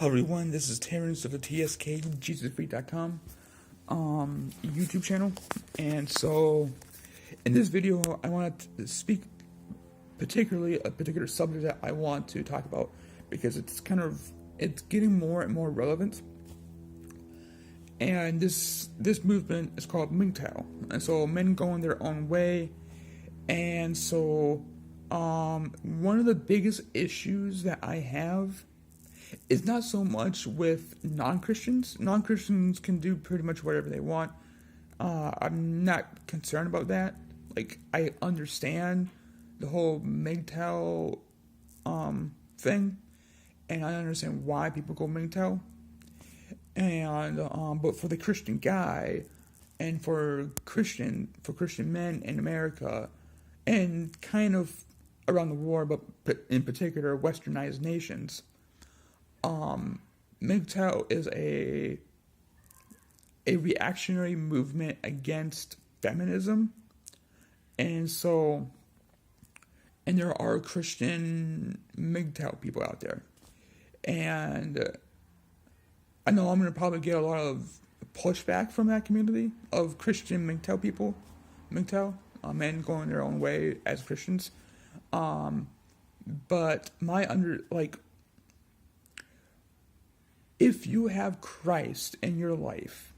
Hello everyone, this is Terrence of the TSKJesusFreak.com YouTube channel. And so in this video I want to speak particularly a particular subject that I want to talk about because it's getting more and more relevant. And this movement is called MGTOW. And so men going their own way. And so one of the biggest issues that I have is not so much with non-Christians. Non-Christians can do pretty much whatever they want. I'm not concerned about that. Like, I understand the whole MGTOW thing, and I understand why people go MGTOW. And but for the Christian guy, and for Christian men in America, and kind of around the world, but in particular Westernized nations, MGTOW is a reactionary movement against feminism, and there are Christian MGTOW people out there, and I know I'm gonna probably get a lot of pushback from that community of Christian MGTOW people, men going their own way as Christians, but if you have Christ in your life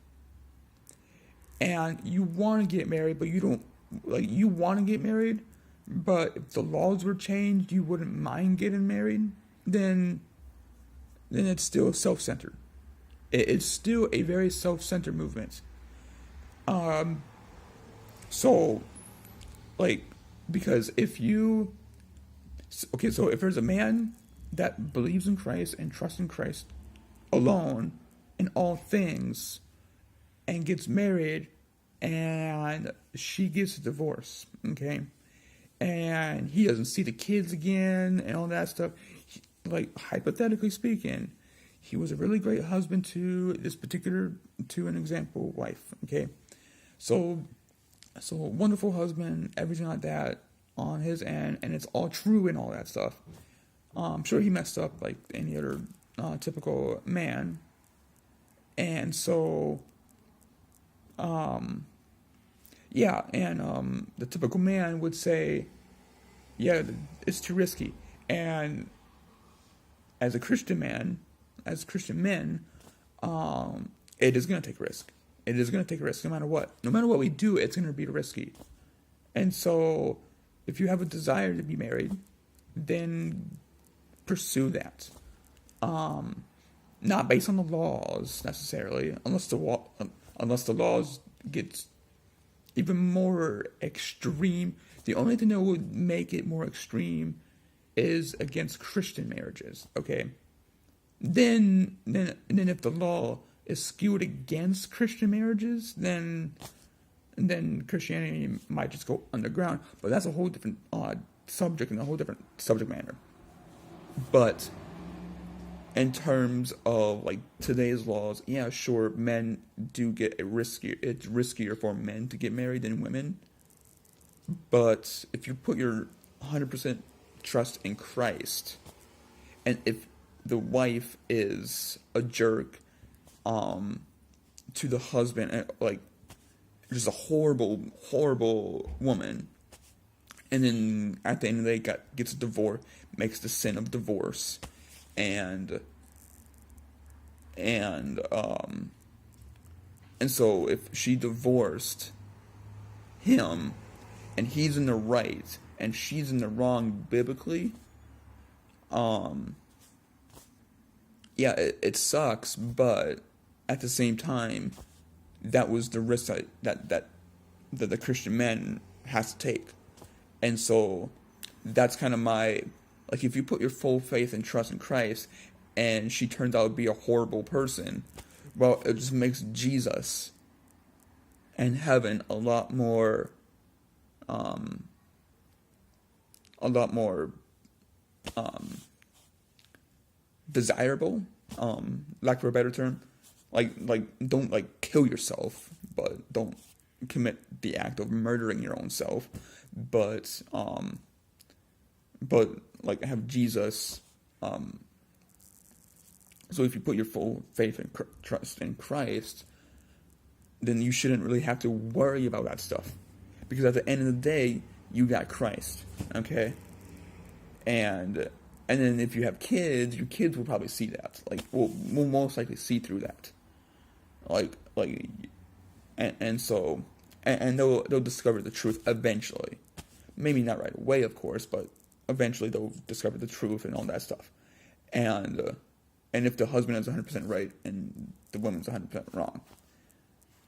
and you want to get married, but you want to get married, but if the laws were changed, you wouldn't mind getting married, then it's still self-centered. It's still a very self-centered movement. Because so if there's a man that believes in Christ and trusts in Christ alone in all things and gets married and she gets a divorce, okay, and he doesn't see the kids again and all that stuff, hypothetically speaking, he was a really great husband to an example wife, okay, so wonderful husband, everything like that on his end, and it's all true and all that stuff. I'm sure he messed up like any other typical man, and so the typical man would say, yeah, it's too risky. And as Christian men, it is going to take risk. It is going to take a risk no matter what. No matter what we do, it's going to be risky. And so if you have a desire to be married, then pursue that. Not based on the laws necessarily, unless the laws get even more extreme. The only thing that would make it more extreme is against Christian marriages. Okay, then if the law is skewed against Christian marriages, then Christianity might just go underground. But that's a whole different subject and a whole different subject matter. But in terms of like today's laws, yeah, sure, men do get it's riskier for men to get married than women. But if you put your 100% trust in Christ, and if the wife is a jerk to the husband, and just a horrible woman, and then at the end of the day gets a divorce, makes the sin of divorce, and so if she divorced him and he's in the right and she's in the wrong biblically, it sucks, but at the same time, that was the risk that the Christian man has to take. And so that's kind of if you put your full faith and trust in Christ and she turns out to be a horrible person, well, it just makes Jesus and heaven a lot more desirable, lack for a better term. Don't kill yourself, but don't commit the act of murdering your own self. But have Jesus So if you put your full faith and trust in Christ, then you shouldn't really have to worry about that stuff. Because at the end of the day, you got Christ, okay? And then if you have kids, your kids will probably see that. Like, will most likely see through that. And so they'll discover the truth eventually. Maybe not right away, of course, but eventually they'll discover the truth and all that stuff. And if the husband is 100% right and the woman's 100% wrong,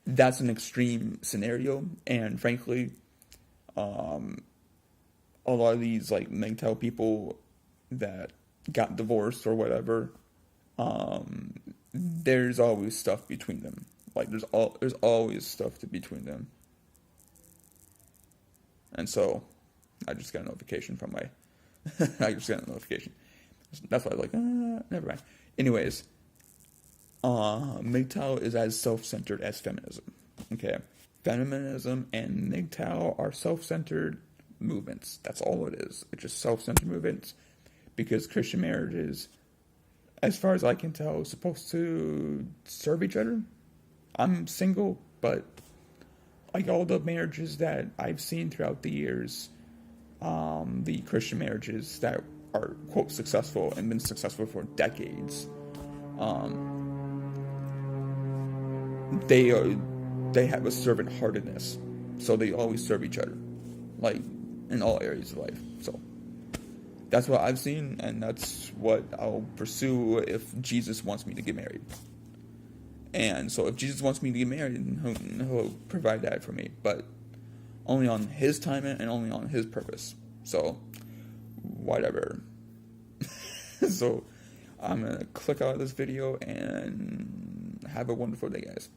that's an extreme scenario. And frankly, a lot of these like MGTOW people that got divorced or whatever, there's always stuff between them. Like there's always stuff between them. And so I just got a notification from my That's why I was like, never mind. Anyways, MGTOW is as self-centered as feminism. Okay, feminism and MGTOW are self-centered movements. That's all it is. It's just self-centered movements, because Christian marriages, as far as I can tell, is supposed to serve each other. I'm single, but like all the marriages that I've seen throughout the years, the Christian marriages that are, quote, successful and been successful for decades, they have a servant-heartedness, so they always serve each other, like in all areas of life. So that's what I've seen, and that's what I'll pursue if Jesus wants me to get married. And so if Jesus wants me to get married, he'll provide that for me, but only on his time and only on his purpose. So whatever. So I'm gonna click out of this video and have a wonderful day, guys.